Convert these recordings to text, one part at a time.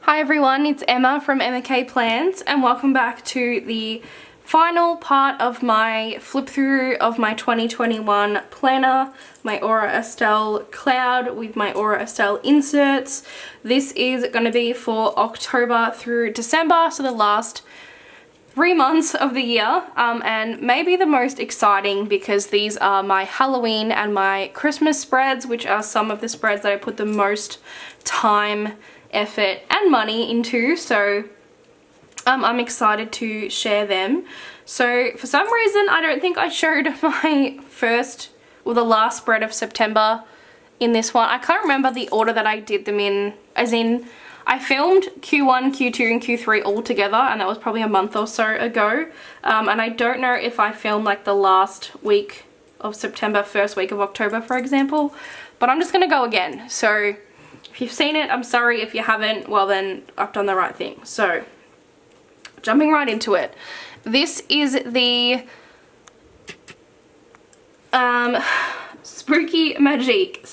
Hi everyone, it's Emma from Emma K Plans and welcome back to the final part of my flip through of my 2021 planner, my Aura Estelle Cloud with my Aura Estelle inserts. This is going to be for October through December, so the last 3 months of the year, and maybe the most exciting because these are my Halloween and my Christmas spreads, which are some of the spreads that I put the most time, effort and money into, so I'm excited to share them. So for some reason I don't think I showed my first or the last spread of September in this one. I can't remember the order that I did them in, as in I filmed Q1, Q2 and Q3 all together, and that was probably a month or so ago, and I don't know if I filmed like the last week of September, first week of October for example, but I'm just gonna go again. So if you've seen it, I'm sorry. If you haven't, well then I've done the right thing. So jumping right into it. This is the Spooky Magic,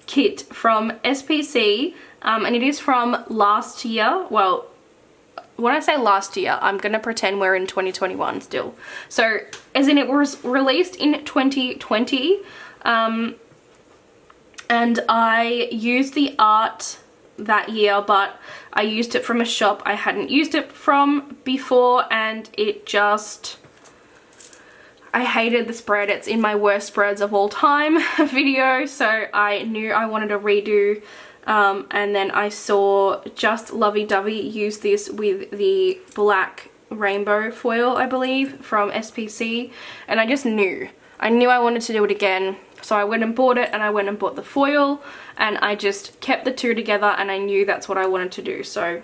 kit from SPC, and it is from last year. Well, when I say last year, I'm gonna pretend we're in 2021 still. So as in it was released in 2020, and I used the art that year, but I used it from a shop I hadn't used it from before, and it just, I hated the spread. It's in my worst spreads of all time video, so I knew I wanted to redo, and then I saw Just Lovey Dovey use this with the black rainbow foil, I believe, from SPC, and I just knew I wanted to do it again. So I went and bought it, and I went and bought the foil, and I just kept the two together, and I knew that's what I wanted to do. So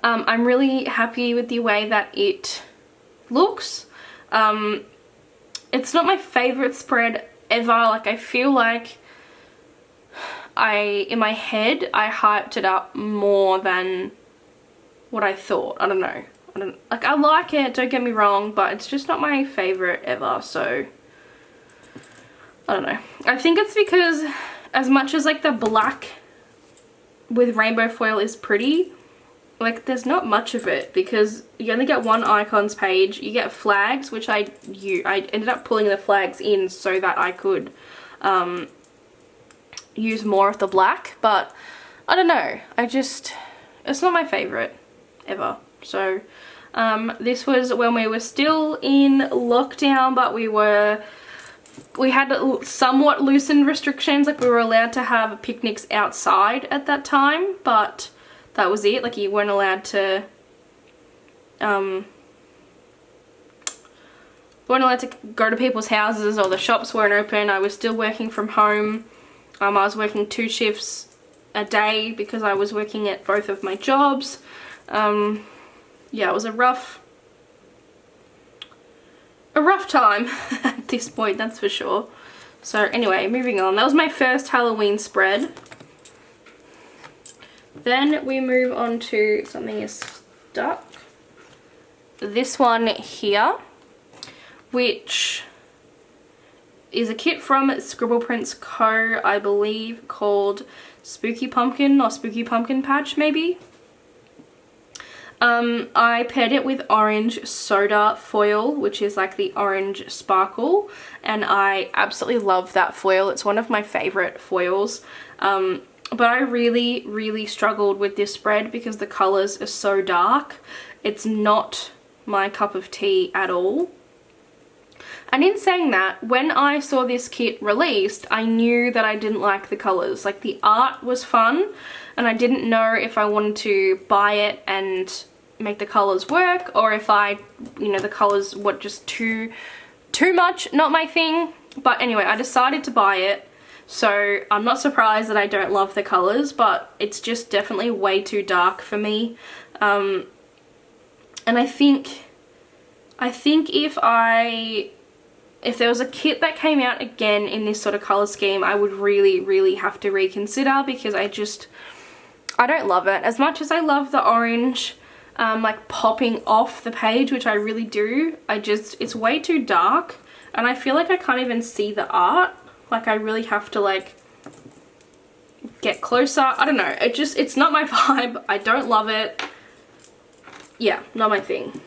I'm really happy with the way that it looks. It's not my favorite spread ever. Like, I feel like in my head I hyped it up more than what I thought. I don't know. I like it, don't get me wrong, but it's just not my favorite ever. So I don't know. I think it's because as much as like the black with rainbow foil is pretty, like there's not much of it because you only get one icons page. You get flags, which I ended up pulling the flags in so that I could use more of the black, but I don't know. It's not my favorite ever. So this was when we were still in lockdown, but we had somewhat loosened restrictions. Like, we were allowed to have picnics outside at that time, but that was it. Like, you weren't allowed to go to people's houses, or the shops weren't open. I was still working from home. I was working 2 shifts a day because I was working at both of my jobs. Yeah, it was a rough time at this point, that's for sure. So anyway, moving on. That was my first Halloween spread. Then we move on to something is stuck. This one here, which is a kit from Scribble Prints Co, I believe, called Spooky Pumpkin or Spooky Pumpkin Patch maybe. I paired it with orange soda foil, which is like the orange sparkle, and I absolutely love that foil. It's one of my favorite foils, but I really struggled with this spread because the colors are so dark. It's not my cup of tea at all. And in saying that, when I saw this kit released, I knew that I didn't like the colors. Like, the art was fun, and I didn't know if I wanted to buy it and make the colors work, or if the colors were just too much, not my thing. But anyway, I decided to buy it, so I'm not surprised that I don't love the colors, but it's just definitely way too dark for me. And I think if there was a kit that came out again in this sort of color scheme, I would really have to reconsider, because I don't love it. As much as I love the orange like popping off the page, which I really do, it's way too dark, and I feel like I can't even see the art. Like, I really have to like get closer. I don't know, it's not my vibe. I don't love it. Yeah, not my thing.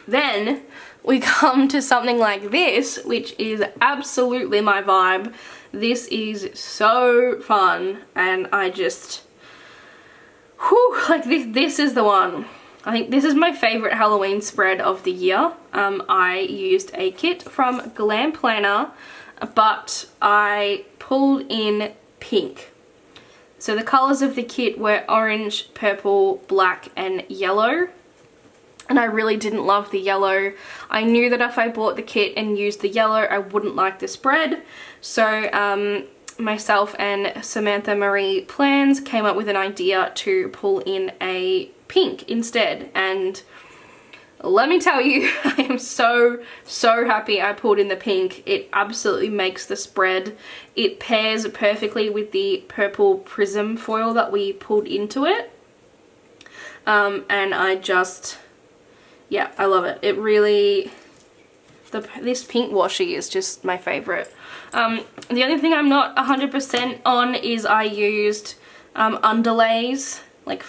Then we come to something like this, which is absolutely my vibe. This is so fun, and I just, whew, like this is the one. I think this is my favorite Halloween spread of the year. I used a kit from Glam Planner, but I pulled in pink. So the colors of the kit were orange, purple, black, and yellow. And I really didn't love the yellow. I knew that if I bought the kit and used the yellow, I wouldn't like the spread. So myself and Samantha Marie Plans came up with an idea to pull in a pink instead. And let me tell you, I am so happy I pulled in the pink. It absolutely makes the spread. It pairs perfectly with the purple prism foil that we pulled into it. And I just... yeah, I love it. It really, this pink washi is just my favorite. The only thing I'm not 100% on is I used underlays, like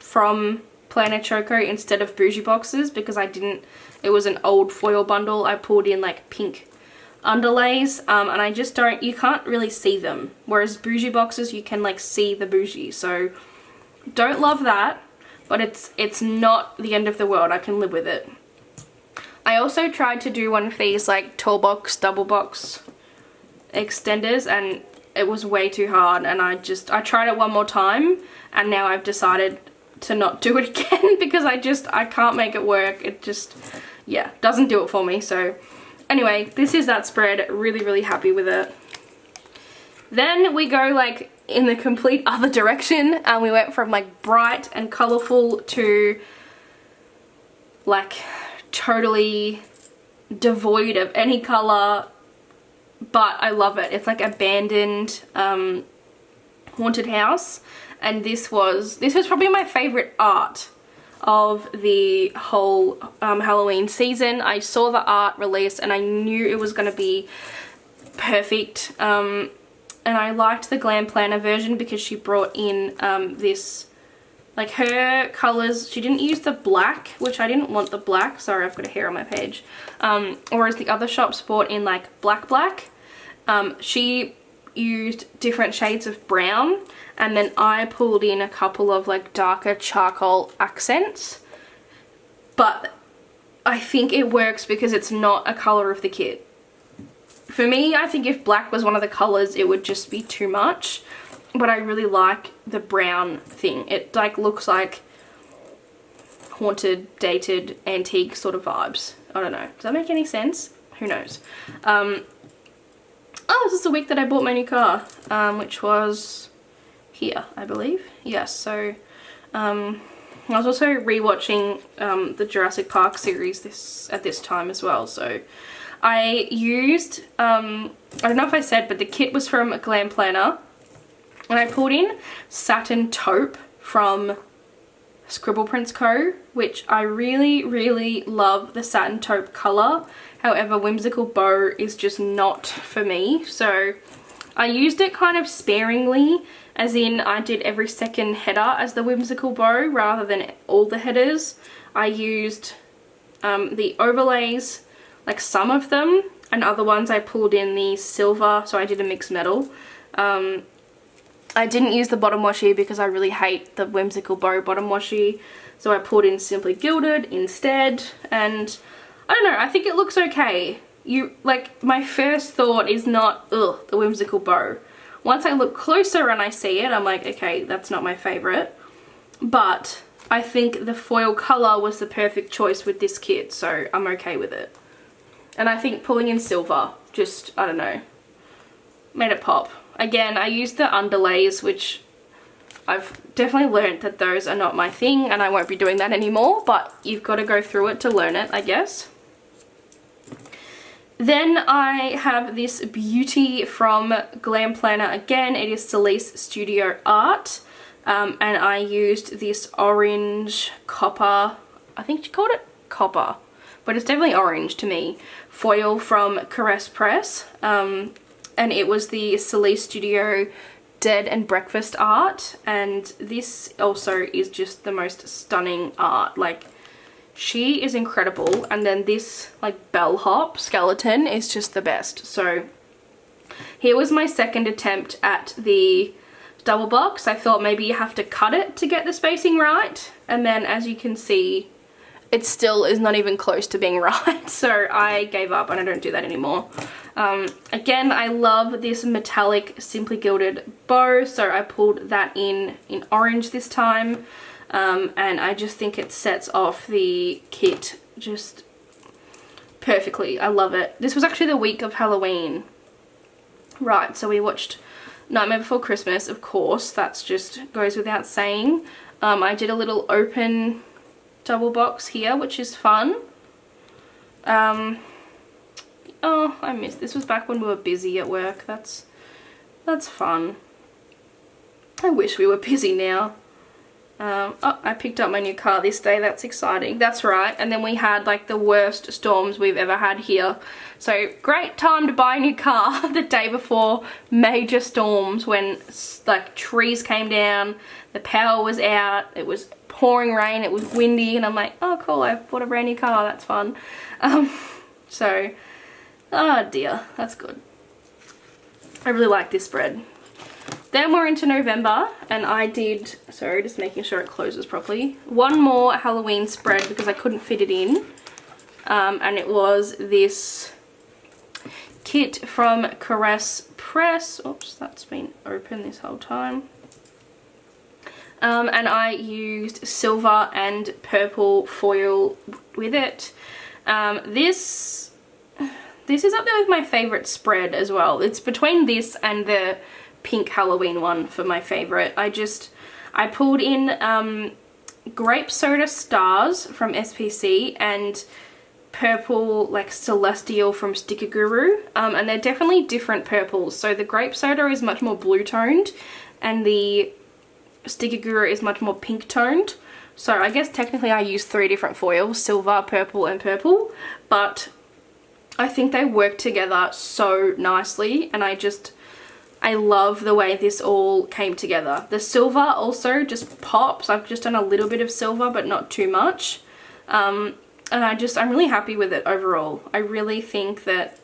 from Planner Choco instead of bougie boxes, because it was an old foil bundle. I pulled in like pink underlays, and I just don't, you can't really see them. Whereas bougie boxes, you can like see the bougie. So don't love that. But it's not the end of the world. I can live with it. I also tried to do one of these like tall box, double box extenders, and it was way too hard, and I tried it one more time, and now I've decided to not do it again because I can't make it work. It just, yeah, doesn't do it for me. So anyway, this is that spread. Really happy with it. Then we go like in the complete other direction, and we went from like bright and colorful to like totally devoid of any color, but I love it. It's like abandoned haunted house, and this was probably my favorite art of the whole Halloween season. I saw the art release and I knew it was going to be perfect. And I liked the Glam Planner version because she brought in this, like her colors, she didn't use the black, which I didn't want the black. Sorry, I've got a hair on my page. Whereas the other shops brought in like black. She used different shades of brown, and then I pulled in a couple of like darker charcoal accents. But I think it works because it's not a color of the kit. For me, I think if black was one of the colors, it would just be too much. But I really like the brown thing. It like looks like haunted, dated, antique sort of vibes. I don't know. Does that make any sense? Who knows? Oh, this is the week that I bought my new car, which was here, I believe. Yes, so I was also rewatching the Jurassic Park series at this time as well. So I used, I don't know if I said, but the kit was from a Glam Planner, and I pulled in Satin Taupe from Scribble Prints Co, which I really love the Satin Taupe colour. However, Whimsical Bow is just not for me, so I used it kind of sparingly, as in I did every second header as the Whimsical Bow rather than all the headers. I used the overlays, like some of them, and other ones I pulled in the silver, so I did a mixed metal. I didn't use the bottom washi because I really hate the Whimsical Bow bottom washi, so I pulled in Simply Gilded instead, and I don't know, I think it looks okay. Like, my first thought is not, ugh, the Whimsical Bow. Once I look closer and I see it, I'm like, okay, that's not my favorite. But I think the foil color was the perfect choice with this kit, so I'm okay with it. And I think pulling in silver, just, I don't know, made it pop. Again, I used the underlays, which I've definitely learned that those are not my thing, and I won't be doing that anymore, but you've got to go through it to learn it, I guess. Then I have this beauty from Glam Planner again. It is Celeste Studio Art, and I used this orange copper, I think she called it copper, but it's definitely orange to me, foil from Caress Press, and it was the Celeste Studio Dead and Breakfast art, and this also is just the most stunning art. Like, she is incredible, and then this like bellhop skeleton is just the best. So here was my second attempt at the double box. I thought maybe you have to cut it to get the spacing right, and then as you can see, it still is not even close to being right. So I gave up and I don't do that anymore. Again, I love this metallic Simply Gilded bow, so I pulled that in orange this time. And I just think it sets off the kit just perfectly. I love it. This was actually the week of Halloween. Right, so we watched Nightmare Before Christmas, of course. That's just goes without saying. I did a little open double box here, which is fun. Oh, I missed. This was back when we were busy at work. That's fun. I wish we were busy now. Oh, I picked up my new car this day. That's exciting. That's right. And then we had like the worst storms we've ever had here. So great time to buy a new car the day before major storms, when like trees came down, the power was out, it was pouring rain, it was windy, and I'm like, oh cool, I bought a brand new car. That's fun. So, oh dear, that's good. I really like this spread. Then we're into November, and I did, sorry, just making sure it closes properly, one more Halloween spread because I couldn't fit it in. And it was this kit from Caress Press. Oops, that's been open this whole time. And I used silver and purple foil with it. This is up there with my favorite spread as well. It's between this and the pink Halloween one for my favorite. I pulled in grape soda stars from SPC and purple like celestial from Sticker Guru, and they're definitely different purples. So the grape soda is much more blue toned and the Sticker Guru is much more pink toned. So I guess technically I used 3 different foils, silver, purple and purple, but I think they work together so nicely, and I love the way this all came together. The silver also just pops. I've just done a little bit of silver, but not too much. And I'm really happy with it overall. I really think that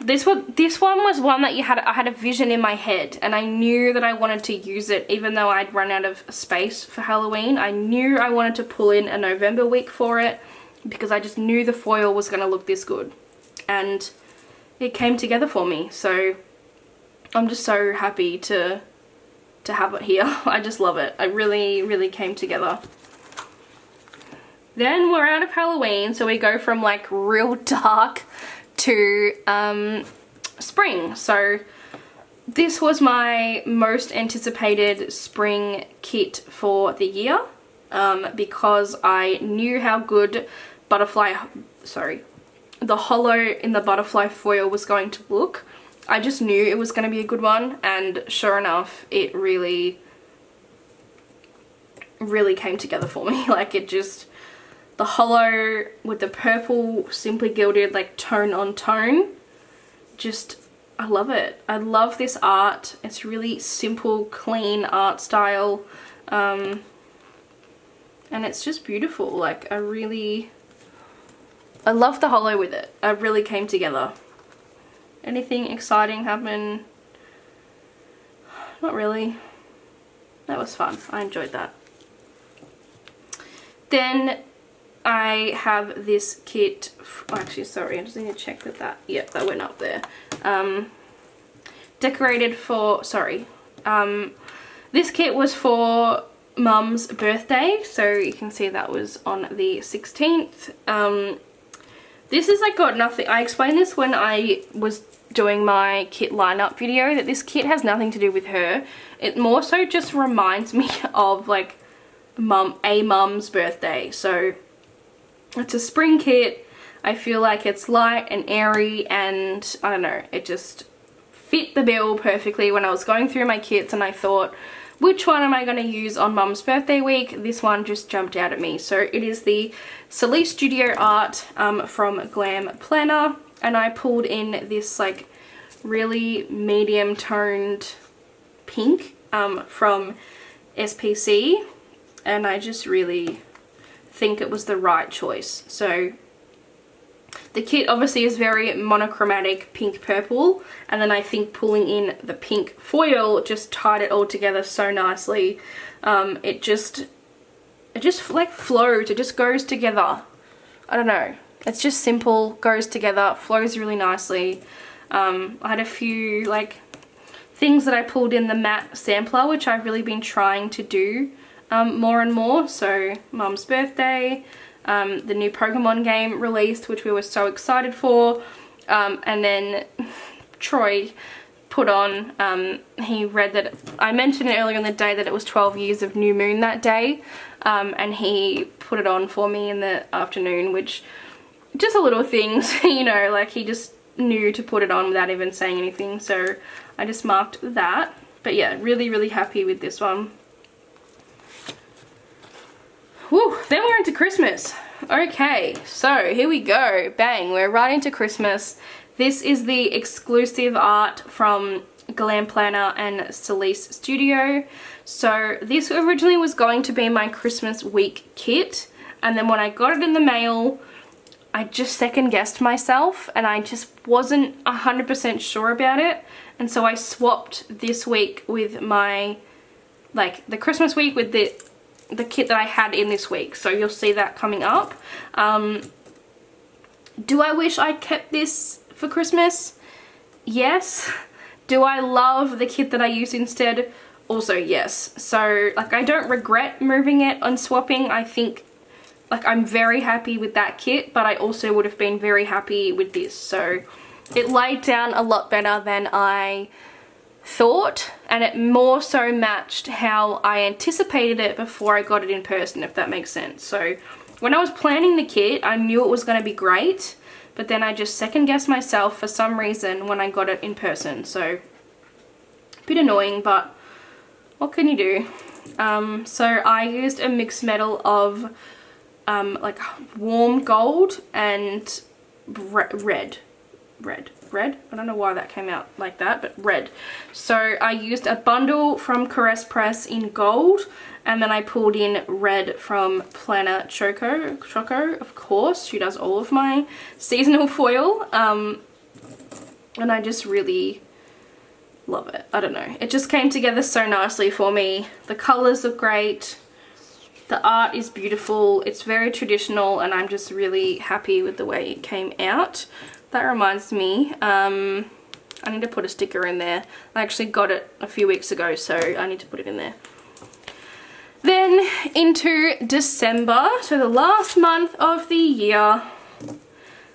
this one was one that I had a vision in my head, and I knew that I wanted to use it even though I'd run out of space for Halloween. I knew I wanted to pull in a November week for it because I just knew the foil was going to look this good. And it came together for me, so I'm just so happy to have it here. I just love it. It really, really came together. Then we're out of Halloween, so we go from like real dark to spring. So this was my most anticipated spring kit for the year, because I knew how good the hollow in the butterfly foil was going to look. I just knew it was going to be a good one, and sure enough, it really, really came together for me. Like, it just, the hollow with the purple Simply Gilded, like tone on tone, just, I love it. I love this art. It's really simple, clean art style, and it's just beautiful. Like, I love the hollow with it. It really came together. Anything exciting happen? Not really. That was fun. I enjoyed that. Then I have this kit. Actually, sorry, I just need to check that. Yep, that went up there. Decorated for, this kit was for Mum's birthday, so you can see that was on the 16th. This is like got nothing. I explained this when I was doing my kit lineup video, that this kit has nothing to do with her. It more so just reminds me of like Mum's birthday. So it's a spring kit. I feel like it's light and airy, and I don't know, it just fit the bill perfectly when I was going through my kits, and I thought, which one am I going to use on Mum's birthday week? This one just jumped out at me. So it is the Celeste Studio Art from Glam Planner, and I pulled in this like really medium toned pink from SPC, and I just really think it was the right choice. So the kit obviously is very monochromatic pink purple, and then I think pulling in the pink foil just tied it all together so nicely. It just like flows, it just goes together. I don't know, it's just simple, goes together, flows really nicely. I had a few like things that I pulled in the matte sampler, which I've really been trying to do more and more. So Mum's birthday, the new Pokemon game released, which we were so excited for, and then Troy put on, he read that, I mentioned it earlier in the day that it was 12 years of new moon that day, and he put it on for me in the afternoon, which, just a little things, you know, like he just knew to put it on without even saying anything, so I just marked that. But yeah, really happy with this one. Whew, then we're into Christmas. Okay, so here we go. Bang, we're right into Christmas. This is the exclusive art from Glam Planner and Celise Studio. So this originally was going to be my Christmas week kit, and then when I got it in the mail, I just second guessed myself and I just wasn't 100% sure about it, and so I swapped this week with my, like the Christmas week with the kit that I had in this week, so you'll see that coming up. Do I wish I kept this for Christmas? Yes. Do I love the kit that I used instead? Also yes. So like I don't regret moving it and swapping. I think like I'm very happy with that kit, but I also would have been very happy with this. So it laid down a lot better than I thought, and it more so matched how I anticipated it before I got it in person, if that makes sense. So when I was planning the kit, I knew it was going to be great, but then I just second guessed myself for some reason when I got it in person. So a bit annoying, but what can you do? So I used a mixed metal of like warm gold and red. I don't know why that came out like that, but red. So I used a bundle from Caress Press in gold, and then I pulled in red from Planner Choco, of course. She does all of my seasonal foil, and I just really love it. I don't know, it just came together so nicely for me. The colors are great, the art is beautiful, it's very traditional, and I'm just really happy with the way it came out. That reminds me, I need to put a sticker in there. I actually got it a few weeks ago, so I need to put it in there. Then into December, so the last month of the year.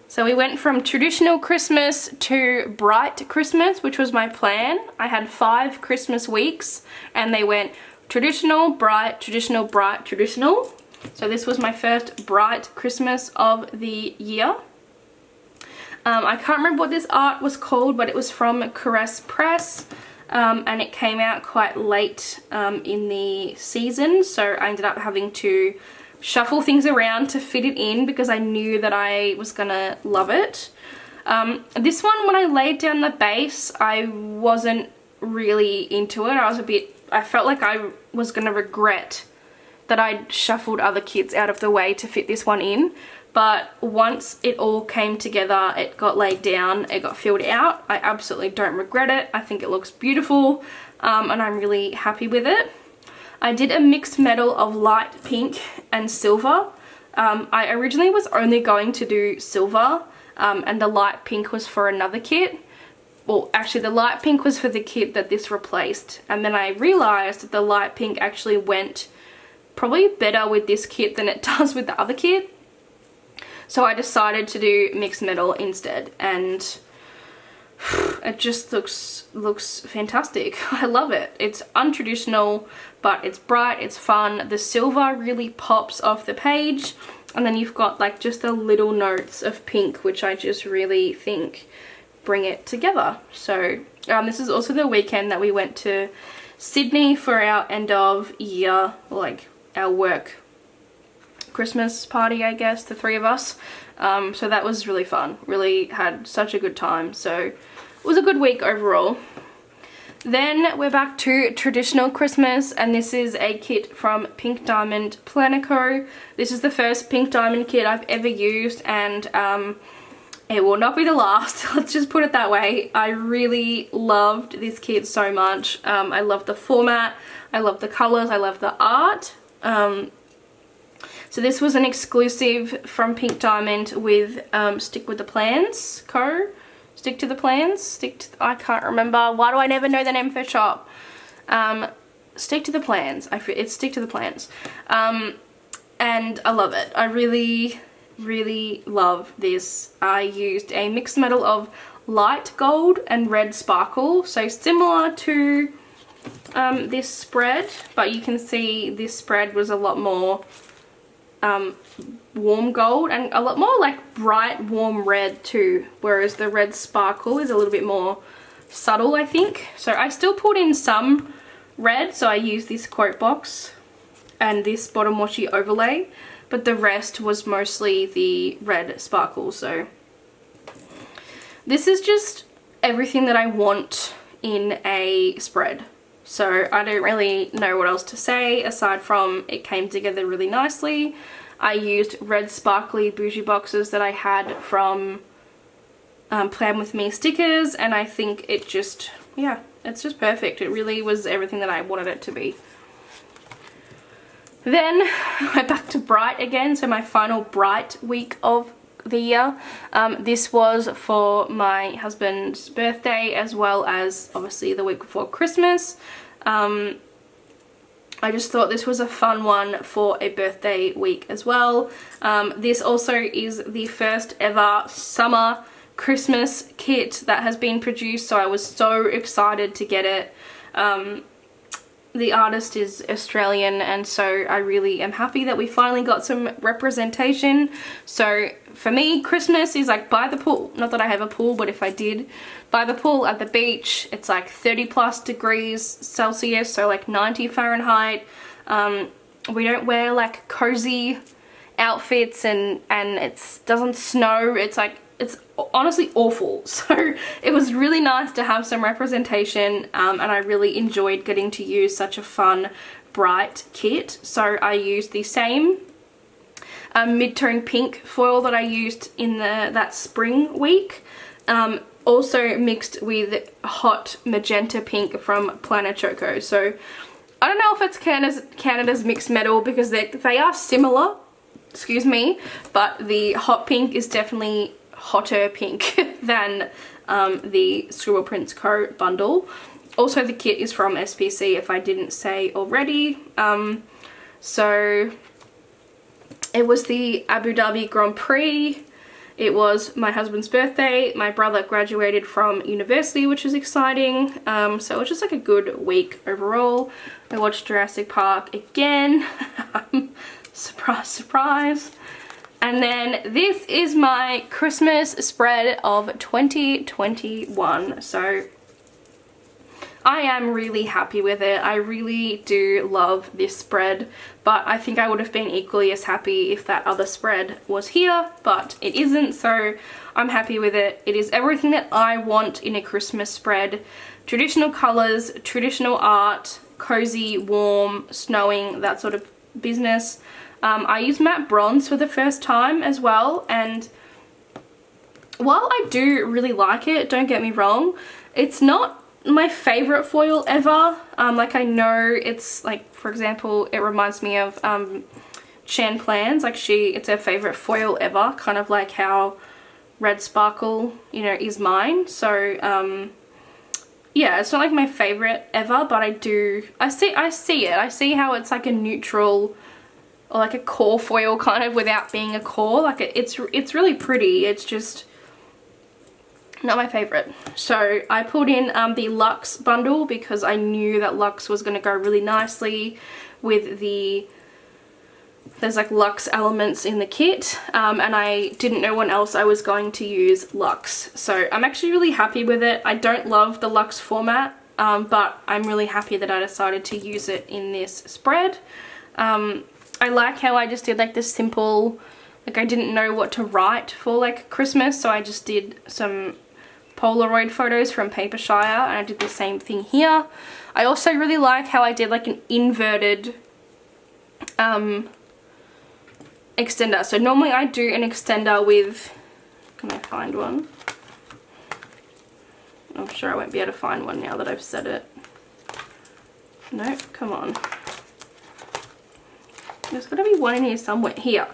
So we went from traditional Christmas to bright Christmas, which was my plan. I had 5 Christmas weeks, and they went traditional, bright, traditional, bright, traditional. So this was my first bright Christmas of the year. I can't remember what this art was called, but it was from Caress Press, and it came out quite late in the season, so I ended up having to shuffle things around to fit it in because I knew that I was gonna love it. This one, when I laid down the base, I wasn't really into it. I felt like I was gonna regret that I'd shuffled other kits out of the way to fit this one in. But once it all came together, it got laid down, it got filled out. I absolutely don't regret it. I think it looks beautiful, and I'm really happy with it. I did a mixed metal of light pink and silver. I originally was only going to do silver, and the light pink was for another kit. Well, actually the light pink was for the kit that this replaced. And then I realized that the light pink actually went probably better with this kit than it does with the other kit. So I decided to do mixed metal instead, and it just looks fantastic. I love it. It's untraditional, but it's bright, it's fun. The silver really pops off the page, and then you've got like just the little notes of pink, which I just really think bring it together. So this is also the weekend that we went to Sydney for our end of year, like our work Christmas party, I guess, the 3 of us. So that was really fun. Really had such a good time. So was a good week overall. Then we're back to traditional Christmas, and this is a kit from Pink Diamond Planner Co. This is the first Pink Diamond kit I've ever used, and it will not be the last. Let's just put it that way. I really loved this kit so much. I love the format, I love the colors, I love the art. So this was an exclusive from Pink Diamond with Stick with the Plans Co. Stick to the Plans? I can't remember. Why do I never know the name for shop? Stick to the Plans. It's Stick to the Plans. And I love it. I really, really love this. I used a mixed metal of light gold and red sparkle. So similar to this spread, but you can see this spread was a lot more warm gold and a lot more like bright warm red too, whereas the red sparkle is a little bit more subtle, I think. So I still put in some red, so I used this quote box and this bottom washi overlay, but the rest was mostly the red sparkle. So this is just everything that I want in a spread. So I don't really know what else to say aside from it came together really nicely. I used red sparkly bougie boxes that I had from Plan With Me stickers, and I think it just, yeah, it's just perfect. It really was everything that I wanted it to be. Then we're back to Bright again, so my final Bright week of the year. This was for my husband's birthday as well as obviously the week before Christmas. I just thought this was a fun one for a birthday week as well. This also is the first ever summer Christmas kit that has been produced, so I was so excited to get it. The artist is Australian, and so I really am happy that we finally got some representation. So for me, Christmas is like by the pool. Not that I have a pool, but if I did, by the pool at the beach. It's like 30+ degrees Celsius, so like 90 Fahrenheit. We don't wear like cozy outfits, and it doesn't snow. It's like, it's honestly awful. So it was really nice to have some representation, and I really enjoyed getting to use such a fun bright kit. So I used the same mid-tone pink foil that I used in that spring week, also mixed with hot magenta pink from Planner Choco. So I don't know if it's Canada's mixed metal, because they are similar, excuse me, but the hot pink is definitely hotter pink than the Scribble Prints Co bundle. Also the kit is from SPC, if I didn't say already. So it was the Abu Dhabi Grand Prix. It was my husband's birthday. My brother graduated from university, which is exciting. So it was just like a good week overall. I watched Jurassic Park again. Surprise, surprise. And then this is my Christmas spread of 2021. So I am really happy with it. I really do love this spread, but I think I would have been equally as happy if that other spread was here, but it isn't, so I'm happy with it. It is everything that I want in a Christmas spread. Traditional colors, traditional art, cozy, warm, snowing, that sort of business. I used matte bronze for the first time as well, and while I do really like it, don't get me wrong, it's not my favorite foil ever. Like, I know it's like, for example, it reminds me of Shan Plans, like it's her favorite foil ever, kind of like how Red Sparkle, you know, is mine. So yeah, it's not like my favorite ever, but I see how it's like a neutral or like a core foil kind of without being a core. Like it's really pretty. It's just not my favorite. So I pulled in the Luxe bundle because I knew that Luxe was going to go really nicely with there's like Luxe elements in the kit, and I didn't know when else I was going to use Luxe. So I'm actually really happy with it. I don't love the Luxe format, but I'm really happy that I decided to use it in this spread. I like how I just did like this simple, like I didn't know what to write for like Christmas, so I just did some Polaroid photos from Papershire, and I did the same thing here. I also really like how I did like an inverted extender. So normally I do an extender with, can I find one? I'm sure I won't be able to find one now that I've said it. No, come on. There's got to be one in here somewhere. Here.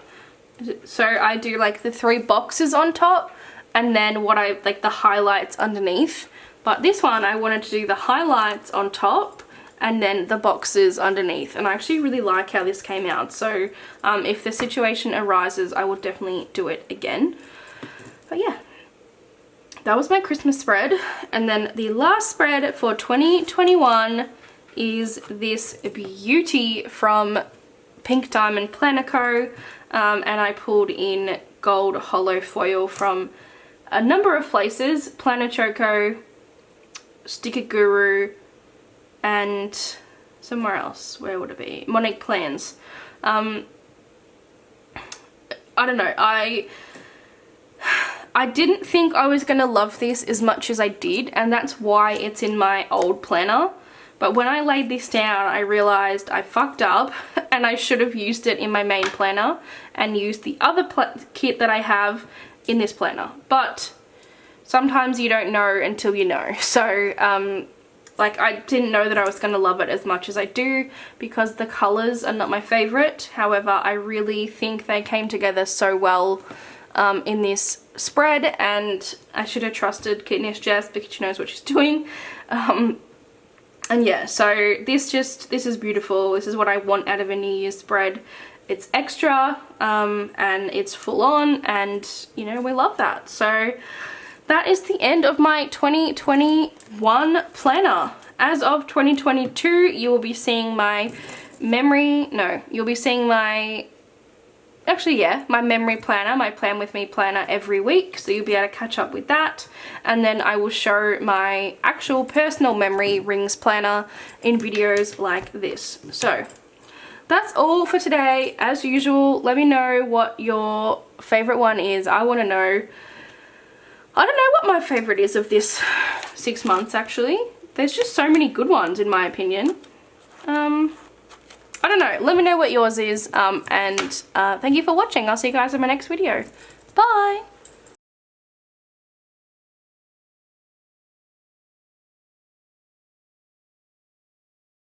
So I do like the 3 boxes on top, and then what I like the highlights underneath. But this one I wanted to do the highlights on top and then the boxes underneath, and I actually really like how this came out. So if the situation arises, I will definitely do it again. But yeah, that was my Christmas spread. And then the last spread for 2021 is this beauty from Pink Diamond Planner Co. And I pulled in gold hollow foil from a number of places: Planner Choco, Sticker Guru, and somewhere else. Where would it be? Monique Plans. I don't know. I didn't think I was going to love this as much as I did, and that's why it's in my old planner. But when I laid this down, I realized I fucked up and I should have used it in my main planner and used the other kit that I have in this planner. But sometimes you don't know until you know. So like, I didn't know that I was going to love it as much as I do because the colors are not my favorite. However, I really think they came together so well in this spread, and I should have trusted Kitness Jess because she knows what she's doing. And yeah, so this is beautiful. This is what I want out of a New Year's spread. It's extra and it's full on, and you know, we love that. So that is the end of my 2021 planner. As of 2022, you will be seeing my memory planner, my Plan With Me planner every week, so you'll be able to catch up with that. And then I will show my actual personal memory rings planner in videos like this. So that's all for today. As usual, let me know what your favorite one is. I want to know. I don't know what my favorite is of this 6 months, actually. There's just so many good ones in my opinion. I don't know. Let me know what yours is, and thank you for watching. I'll see you guys in my next video. Bye!